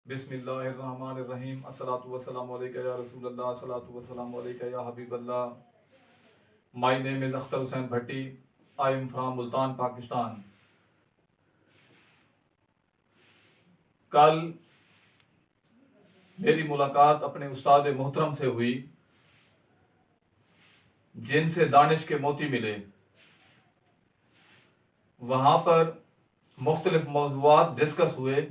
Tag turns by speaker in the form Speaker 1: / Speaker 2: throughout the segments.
Speaker 1: بسم اللہ الرحمن الرحیم الصلاۃ والسلام علیکہ یا رسول اللہ الصلاۃ والسلام علیکہ یا حبیب اللہ. My name is Akhtar Hussain Bhatti. I am from Multan Pakistan. کل میری ملاقات اپنے استاد محترم سے ہوئی جن سے دانش کے موتی ملے. وہاں پر مختلف موضوعات ڈسکس ہوئے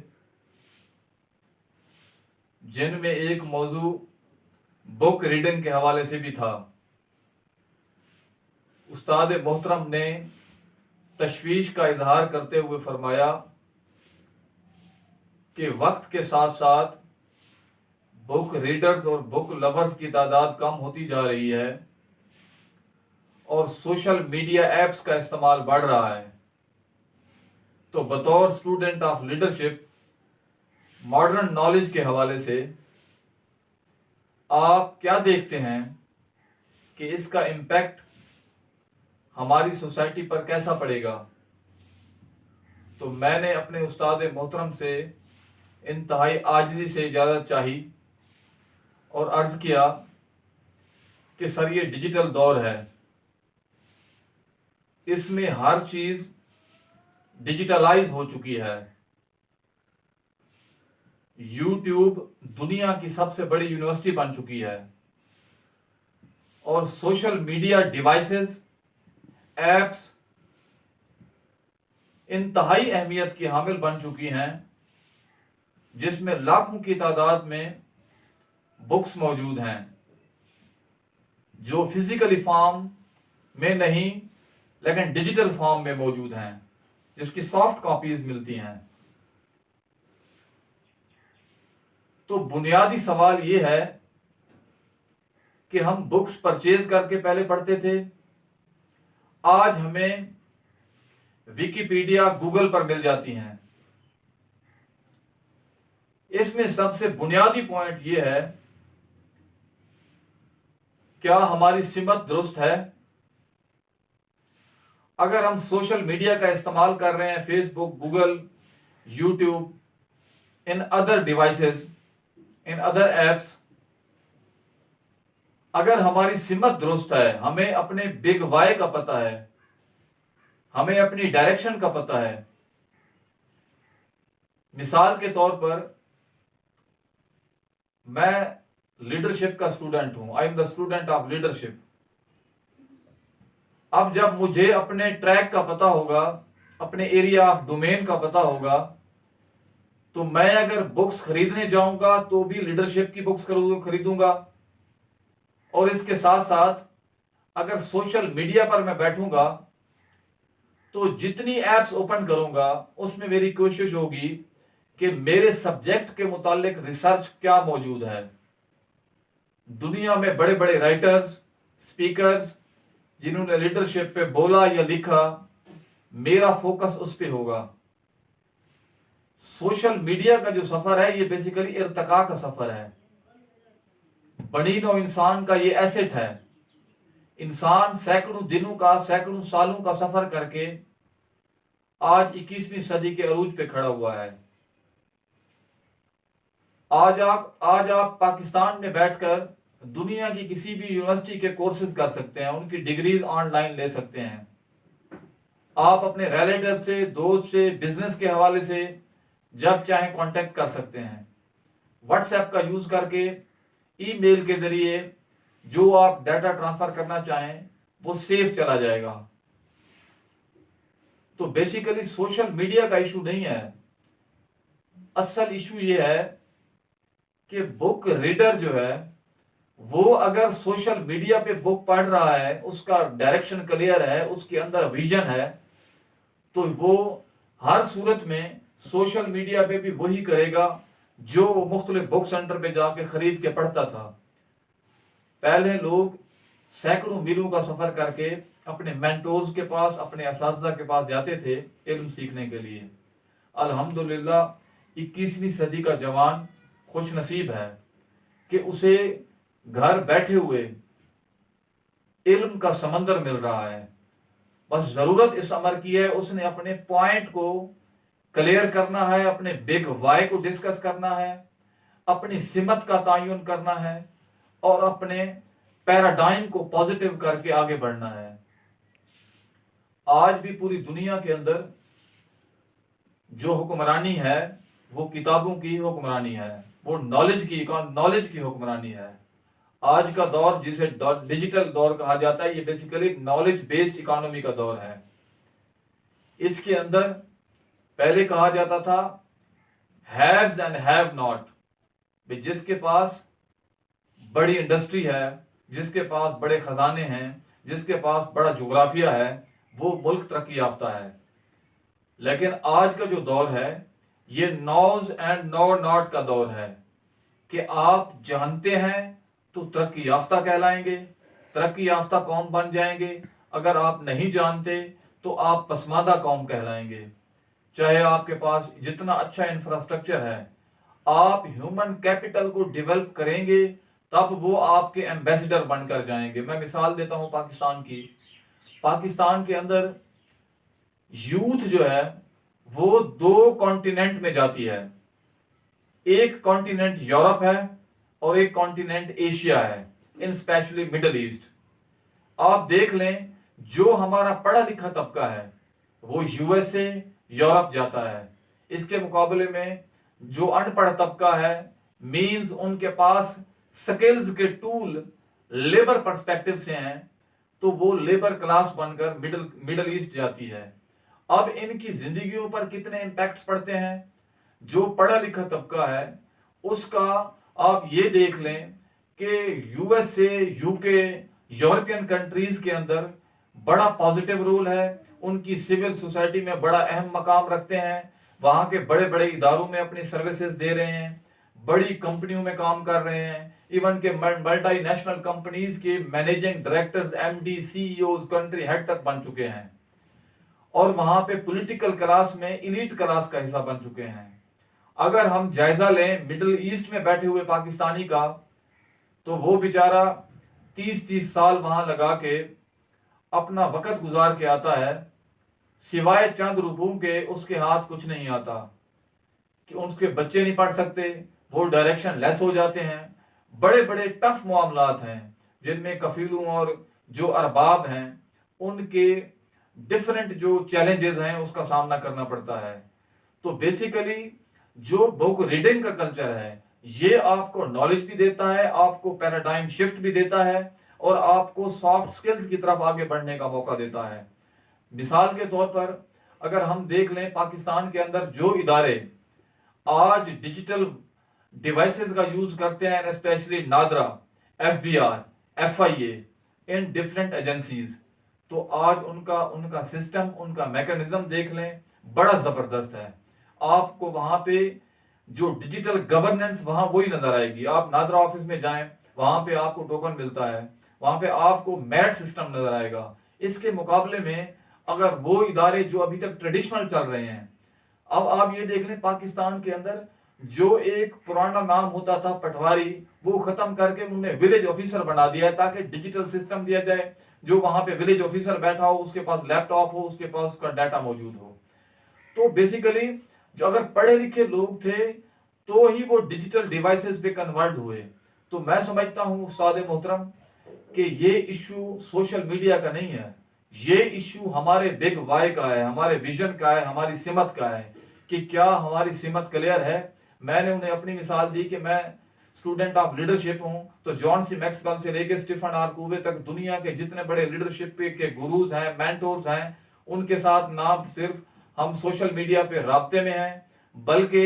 Speaker 1: جن میں ایک موضوع بک ریڈنگ کے حوالے سے بھی تھا. استاد محترم نے تشویش کا اظہار کرتے ہوئے فرمایا کہ وقت کے ساتھ ساتھ بک ریڈرز اور بک لورز کی تعداد کم ہوتی جا رہی ہے اور سوشل میڈیا ایپس کا استعمال بڑھ رہا ہے. تو بطور student of leadership modern knowledge کے حوالے سے آپ کیا دیکھتے ہیں کہ اس کا امپیکٹ ہماری سوسائٹی پر کیسا پڑے گا؟ تو میں نے اپنے استاد محترم سے انتہائی عاجزی سے اجازت چاہی اور عرض کیا کہ سر یہ ڈیجیٹل دور ہے، اس میں ہر چیز ڈیجیٹلائز ہو چکی ہے. یوٹیوب دنیا کی سب سے بڑی یونیورسٹی بن چکی ہے اور سوشل میڈیا ڈیوائسز ایپس انتہائی اہمیت کی حامل بن چکی ہیں جس میں لاکھوں کی تعداد میں بکس موجود ہیں جو فزیکلی فارم میں نہیں لیکن ڈیجیٹل فارم میں موجود ہیں جس کی سافٹ کاپیز ملتی ہیں. تو بنیادی سوال یہ ہے کہ ہم بکس پرچیز کر کے پہلے پڑھتے تھے، آج ہمیں ویکیپیڈیا گوگل پر مل جاتی ہیں. اس میں سب سے بنیادی پوائنٹ یہ ہے کیا ہماری سمت درست ہے؟ اگر ہم سوشل میڈیا کا استعمال کر رہے ہیں، Facebook, Google, YouTube, and other devices, and other apps, اگر ہماری سمت درست ہے، ہمیں اپنے بگ وائی کا پتہ ہے، ہمیں اپنی ڈائریکشن کا پتہ ہے. مثال کے طور پر میں لیڈرشپ کا اسٹوڈنٹ ہوں. I am the student of leadership. اب جب مجھے اپنے ٹریک کا پتہ ہوگا، اپنے ایریا آف ڈومین کا پتہ ہوگا، تو میں اگر بکس خریدنے جاؤں گا تو بھی لیڈرشپ کی بکس خریدوں گا. اور اس کے ساتھ ساتھ اگر سوشل میڈیا پر میں بیٹھوں گا تو جتنی ایپس اوپن کروں گا اس میں میری کوشش ہوگی کہ میرے سبجیکٹ کے متعلق ریسرچ کیا موجود ہے. دنیا میں بڑے بڑے رائٹرز، سپیکرز جنہوں نے لیڈرشپ پہ بولا یا لکھا، میرا فوکس اس پہ ہوگا. سوشل میڈیا کا جو سفر ہے یہ بیسیکلی ارتقاء کا سفر ہے. بنی نوع انسان کا یہ ایسٹ ہے. انسان سینکڑوں دنوں کا، سینکڑوں سالوں کا سفر کر کے آج 21ویں صدی کے عروج پہ کھڑا ہوا ہے. آج آپ پاکستان میں بیٹھ کر دنیا کی کسی بھی یونیورسٹی کے کورسز کر سکتے ہیں، ان کی ڈگریز آن لائن لے سکتے ہیں. آپ اپنے ریلیٹیو سے، دوست سے، بزنس کے حوالے سے جب چاہیں کانٹیکٹ کر سکتے ہیں. واٹس ایپ کا یوز کر کے، ای میل کے ذریعے جو آپ ڈیٹا ٹرانسفر کرنا چاہیں وہ سیف چلا جائے گا. تو بیسیکلی سوشل میڈیا کا ایشو نہیں ہے. اصل ایشو یہ ہے کہ بک ریڈر جو ہے وہ اگر سوشل میڈیا پہ بک پڑھ رہا ہے، اس کا ڈائریکشن کلیئر ہے، اس کے اندر ویژن ہے، تو وہ ہر صورت میں سوشل میڈیا پہ بھی وہی کرے گا جو مختلف بک سینٹر پہ جا کے خرید کے پڑھتا تھا. پہلے لوگ سینکڑوں میلوں کا سفر کر کے اپنے مینٹورز کے پاس، اپنے اساتذہ کے پاس جاتے تھے علم سیکھنے کے لیے. الحمدللہ 21ویں صدی کا جوان خوش نصیب ہے کہ اسے گھر بیٹھے ہوئے علم کا سمندر مل رہا ہے. بس ضرورت اس امر کی ہے اس نے اپنے پوائنٹ کو क्लियर करना है, अपने बिग वाई को डिस्कस करना है, अपनी सिमत का तयन करना है और अपने पैराडाइम को पॉजिटिव करके आगे बढ़ना है। आज भी पूरी दुनिया के अंदर जो हुक्मरानी है वो किताबों की हुक्मरानी है, वो नॉलेज की हुक्मरानी है। आज का दौर जिसे डिजिटल दौर कहा जाता है, ये बेसिकली नॉलेज बेस्ड इकोनॉमी का दौर है। इसके अंदर पहले कहा जाता था हैव्स एंड हैव नॉट, जिसके पास बड़ी इंडस्ट्री है, जिसके पास बड़े खजाने हैं, जिसके पास बड़ा जोग्राफिया है, वो मुल्क तरक्की याफ्ता है। लेकिन आज का जो दौर है ये नॉज एंड नो नॉट का दौर है कि आप जानते हैं तो तरक्की याफ्ता कहलाएंगे, तरक्की याफ्ता कौम बन जाएंगे। अगर आप नहीं जानते तो आप पसमानदा कौम कहलाएंगे। चाहे आपके पास जितना अच्छा इंफ्रास्ट्रक्चर है, आप ह्यूमन कैपिटल को डेवलप करेंगे तब वो आपके एम्बेसडर बनकर जाएंगे। मैं मिसाल देता हूं पाकिस्तान की। पाकिस्तान के अंदर यूथ जो है वो 2 कॉन्टिनेंट में जाती है। एक कॉन्टिनेंट यूरोप है और एक कॉन्टिनेंट एशिया है, इन स्पेशली मिडिल ईस्ट। आप देख लें जो हमारा पढ़ा लिखा तबका है वो यूएसए यूरोप जाता है। इसके मुकाबले में जो अनपढ़ तबका है, मींस उनके पास स्किल्स के टूल लेबर पर्सपेक्टिव से हैं, तो वो लेबर क्लास बनकर मिडिल ईस्ट जाती है। अब इनकी जिंदगियों पर कितने इंपैक्ट्स पड़ते हैं। जो पढ़ा लिखा तबका है उसका आप ये देख लें कि यूएसए, यूके, यूरोपियन कंट्रीज के अंदर बड़ा पॉजिटिव रोल है। उनकी सिविल सोसाइटी में बड़ा अहम मकाम रखते हैं, वहां के बड़े बड़े इदारों में अपनी सर्विसेज दे रहे हैं, बड़ी कंपनियों में काम कर रहे हैं। इवन के मल्टी नेशनल कंपनीज के managing directors, MD, CEO country head तक बन चुके हैं और वहां पे पॉलिटिकल क्लास में इलीट क्लास का हिस्सा बन चुके हैं। अगर हम जायजा लें मिडिल ईस्ट में बैठे हुए पाकिस्तानी का, तो वो बेचारा 30-30 साल वहां लगा के अपना वक्त गुजार के आता है, सिवाय चंद रुपयों के उसके हाथ कुछ नहीं आता कि उसके बच्चे नहीं पढ़ सकते, वो डायरेक्शन लेस हो जाते हैं। बड़े बड़े टफ मामलात हैं जिनमें कफीलों और जो अरबाब हैं उनके डिफरेंट जो चैलेंजेस हैं उसका सामना करना पड़ता है। तो बेसिकली जो बुक रीडिंग का कल्चर है ये आपको नॉलेज भी देता है, आपको पैराडाइम शिफ्ट भी देता है और आपको सॉफ्ट स्किल्स की तरफ आगे बढ़ने का मौका देता है। मिसाल के तौर पर अगर हम देख लें पाकिस्तान के अंदर जो इदारे आज डिजिटल डिवाइसेस का यूज करते हैं, specially NADRA, FBR, FIA, in different agencies, तो आज उनका सिस्टम, उनका मैकेनिज्म देख लें, बड़ा जबरदस्त है। आपको वहां पे जो डिजिटल गवर्नेंस वहां वही नजर आएगी। आप नादरा ऑफिस में जाएं, वहां पे आपको टोकन मिलता है, वहां पे आपको मेरिट सिस्टम नजर आएगा। इसके मुकाबले में अगर वो इदारे जो अभी तक ट्रेडिशनल चल रहे हैं, अब आप ये देख लें पाकिस्तान के अंदर जो एक पुराना नाम होता था पटवारी, वो खत्म करके उन्होंने विलेज ऑफिसर बना दिया है ताकि डिजिटल सिस्टम दिया जाए। जो वहां पे विलेज ऑफिसर बैठा हो, उसके पास लैपटॉप हो, उसके पास उसका डाटा मौजूद हो। तो बेसिकली जो अगर पढ़े लिखे लोग थे तो ही वो डिजिटल डिवाइसेस पे कन्वर्ट हुए। तो मैं समझता हूं उस्ताद मोहतरम कि ये इश्यू सोशल मीडिया का नहीं है, ये इश्यू हमारे बिग वाई का है, हमारे विजन का है, हमारी सिमत का है कि क्या हमारी सिमत क्लियर है। मैंने उन्हें अपनी मिसाल दी कि मैं स्टूडेंट ऑफ लीडरशिप हूं, तो जॉन सी मैक्सवेल से लेकर स्टीफन आर कूवे तक दुनिया के जितने बड़े लीडरशिप के गुरुज हैं, मेंटोर्स हैं, उनके साथ ना सिर्फ हम सोशल मीडिया पे राब्ते में हैं बल्कि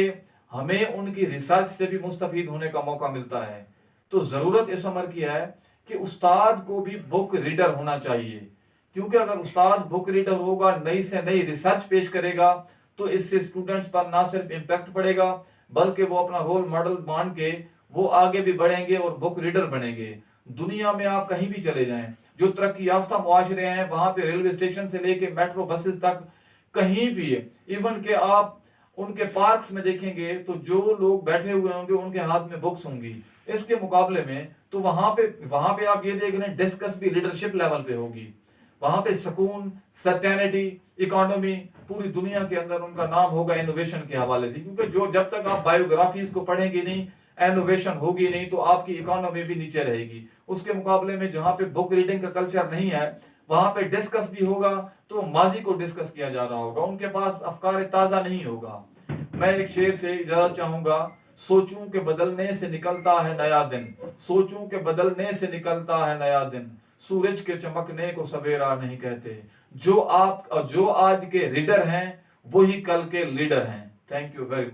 Speaker 1: हमें उनकी रिसर्च से भी मुस्तफीद होने का मौका मिलता है। तो जरूरत इस अमर की है कि उस्ताद को भी बुक रीडर होना चाहिए, क्योंकि अगर उस्ताद बुक रीडर होगा, नई से नई रिसर्च पेश करेगा, तो इससे स्टूडेंट्स पर ना सिर्फ इम्पैक्ट पड़ेगा बल्कि वो अपना रोल मॉडल मान के वो आगे भी बढ़ेंगे और बुक रीडर बनेंगे। दुनिया में आप कहीं भी चले जाएं, जो तरक्की याफ्ता मुआशरे हैं वहां पे रेलवे स्टेशन से लेके मेट्रो बसेस तक कहीं भी, इवन के आप उनके पार्क्स में देखेंगे तो जो लोग बैठे हुए होंगे उनके हाथ में बुक्स होंगी। इसके मुकाबले में तो वहां पे आप ये देख रहे हैं डिस्कस भी लीडरशिप लेवल पे होगी। वहां पे सुकून, सर्टेनिटी, इकोनॉमी, पूरी दुनिया के अंदर उनका नाम होगा इनोवेशन के हवाले से, क्योंकि जो जब तक आप बायोग्राफीज को पढ़ेंगे नहीं, इनोवेशन होगी नहीं, तो आपकी इकोनॉमी भी नीचे रहेगी। उसके मुकाबले में जहाँ पे बुक रीडिंग का कल्चर नहीं है, वहां पे डिस्कस भी होगा तो माजी को डिस्कस किया जा रहा होगा, उनके पास अफकार ताजा नहीं होगा। मैं एक शेर से इजाजत चाहूंगा, सोचूं के बदलने से निकलता है नया दिन, सोचूं के बदलने से निकलता है नया दिन, सूरज के चमकने को सवेरा नहीं कहते। जो आज के रीडर हैं वही कल के लीडर हैं। Thank you very much.